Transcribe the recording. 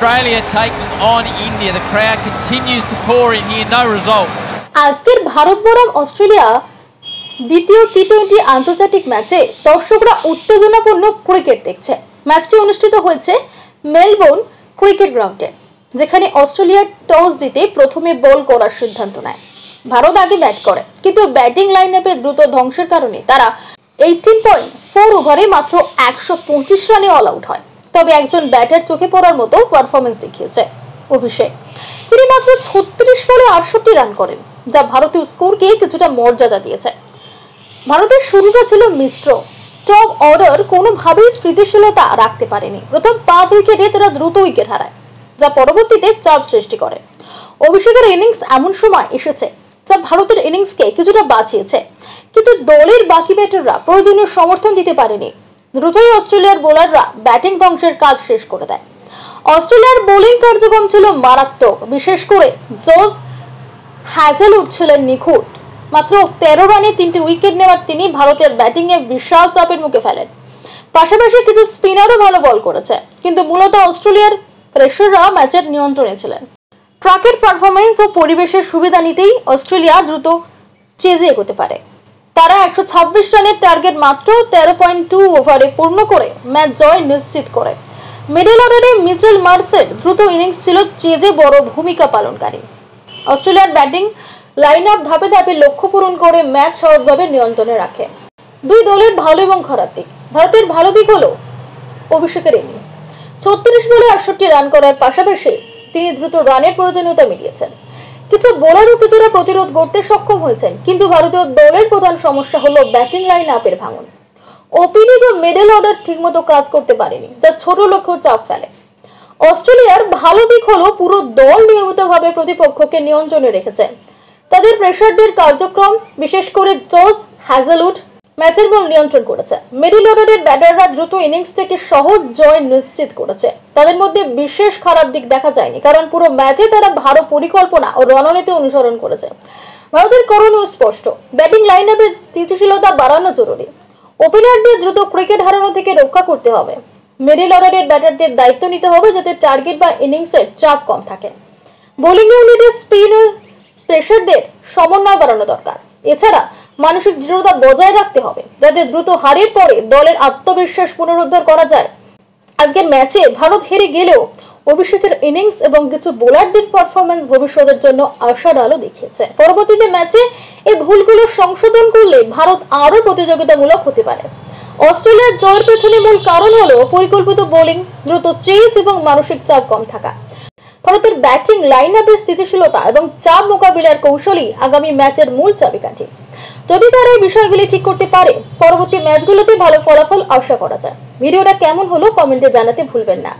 Australia taking on India. The crowd continues to pour in here. No result. আজকের ভারত বনাম Australia দ্বিতীয় টি-20 আন্তর্জাতিক ম্যাচে দর্শকরা উত্তেজনাপূর্ণ ক্রিকেট দেখছে। ম্যাচটি অনুষ্ঠিত হয়েছে মেলবোর্ন ক্রিকেট গ্রাউন্ডে, যেখানে অস্ট্রেলিয়া টস জিতে প্রথমে বল করার সিদ্ধান্ত নেয়। ভারত আগে ব্যাট করে, কিন্তু ব্যাটিং লাইনআপে দ্রুত ধ্বংসের কারণে তারা 18.4 ওভারে মাত্র 125 রানে অল আউট হয়। তবে একজন ব্যাটার চোখে পড়ার মতো পারফরমেন্স দেখিয়েছে অভিষেক। তিনি মাত্র 36 বলে 68 রান করেন, যা ভারতীয় স্কোরকে কিছুটা মর্যাদা দিয়েছে। ভারতের শুরুটা ছিল মিশ্র। টপ অর্ডার কোনোভাবেই স্থিতিশীলতা রাখতে পারেনি। প্রথম 5 উইকেটে তারা দ্রুত উইকেট হারায়, যা পরবর্তীতে চাপ সৃষ্টি করে। অভিষেকের ইনিংস এমন সময় এসেছে যা ভারতের ইনিংসকে কিছুটা বাঁচিয়েছে, কিন্তু দলের বাকি ব্যাটাররা প্রয়োজনীয় সমর্থন দিতে পারেনি। দ্রুতই অস্ট্রেলিয়ার বোলাররা ব্যাটিং ধ্বংসের কাজ শেষ করে দেয়। অস্ট্রেলিয়ার বোলিং কার্যক্রম ছিল মারাত্মক, বিশেষ করে জস হ্যাজেলউড ছিলেন নিখুঁত। মাত্র 13 রানে 3টি উইকেট নেওয়ার তিনি ভারতের ব্যাটিংয়ে বিশাল চাপের মুখে ফেলেন। পাশাপাশি কিছু স্পিনারও ভালো বল করেছে, কিন্তু মূলত অস্ট্রেলিয়ার পেসাররা ম্যাচের নিয়ন্ত্রণে ছিলেন। ট্র্যাকের পারফরমেন্স ও পরিবেশের সুবিধা নিতেই অস্ট্রেলিয়া দ্রুত চেজে এগোতে পারে। তারা 126 রানের টার্গেট মাত্র 13.2 ওভারে পূর্ণ করে ম্যাচ জয় নিশ্চিত করে। মিডল অর্ডারে মিচেল মার্শের দ্রুত ইনিংস ছিল চেজে বড় ভূমিকা পালনকারী। অস্ট্রেলিয়ার ব্যাটিং লাইন আপ ধাপে ধাপে লক্ষ্য পূরণ করে ম্যাচ সহজভাবে নিয়ন্ত্রণে রাখে। দুই দলের ভালো এবং খারাপ দিক। ভারতের ভালো দিক হলো অভিষেকের ইনিংস। 36 বলে 68 রান করার পাশাপাশি তিনি দ্রুত রানের প্রয়োজনীয়তা মিটিয়েছেন। কিছু বোলারও কিছুটা প্রতিরোধ করতে সক্ষম হয়েছেন, কিন্তু ভারতীয় দলের প্রধান সমস্যা হলো ব্যাটিং লাইন আপের ভাঙন। ওপেনিং ও মিডল অর্ডার ঠিকমতো কাজ করতে পারেনি, যা ছোট লক্ষ্য চাপ ফেলে। অস্ট্রেলিয়ার ভালো দিক হলো পুরো দল নিয়মিতভাবে প্রতিপক্ষকে নিয়ন্ত্রণে রেখেছে। তাদের প্রেসারদের কার্যক্রম, বিশেষ করে জস হ্যাজেলউড ম্যাচের বল নিয়ন্ত্রণ করেছে। মিডল অর্ডারের ব্যাটাররা দ্রুত ইনিংস থেকে সহজ জয় নিশ্চিত করেছে। তাদের মধ্যে বিশেষ খারাপ দিক দেখা যায়নি, কারণ পুরো ম্যাচে তারা ভালো পরিকল্পনা ও রণনীতি অনুসরণ করেছে। ভারতের করণীয় স্পষ্ট, ব্যাটিং লাইন আপের স্থিতিশীলতা বাড়ানো জরুরি। ওপেনারদের দ্রুত ক্রিকেট হারানো থেকে রক্ষা করতে হবে। মিডল অর্ডারের ব্যাটারদের দায়িত্ব নিতে হবে যাতে টার্গেট বা ইনিংসের চাপ কম থাকে। বোলিং ইউনিটে স্পিন ও প্রেসারদের সমন্বয় বাড়ানো দরকার। এছাড়া মানসিক দৃঢ়তা বজায় রাখতে হবে, যাতে দ্রুত হারের পরে দলের আত্মবিশ্বাস পুনরুদ্ধার করা যায়। আজকের ম্যাচে ভারত হেরে গেলেও অভিষেকের ইনিংস এবং কিছু বোলারদের পারফরমেন্স ভবিষ্যতের জন্য আশার আলো দেখিয়েছে। পরবর্তীতে ম্যাচে এই ভুলগুলো সংশোধন করলে ভারত আরো প্রতিযোগিতামূলক হতে পারে। অস্ট্রেলিয়ার জয়ের পেছনে মূল কারণ হলো পরিকল্পিত বোলিং, দ্রুত চেজ এবং মানসিক চাপ কম থাকা। ভারতের ব্যাটিং লাইন আপের স্থিতিশীলতা এবং চাপ মোকাবিলার কৌশলই আগামী ম্যাচের মূল চাবিকাঠি। যদি তারা এই বিষয়গুলি ঠিক করতে পারে, পরবর্তী ম্যাচগুলোতে ভালো ফলাফল আশা করা যায়। ভিডিওটা কেমন হলো কমেন্টে জানাতে ভুলবেন না।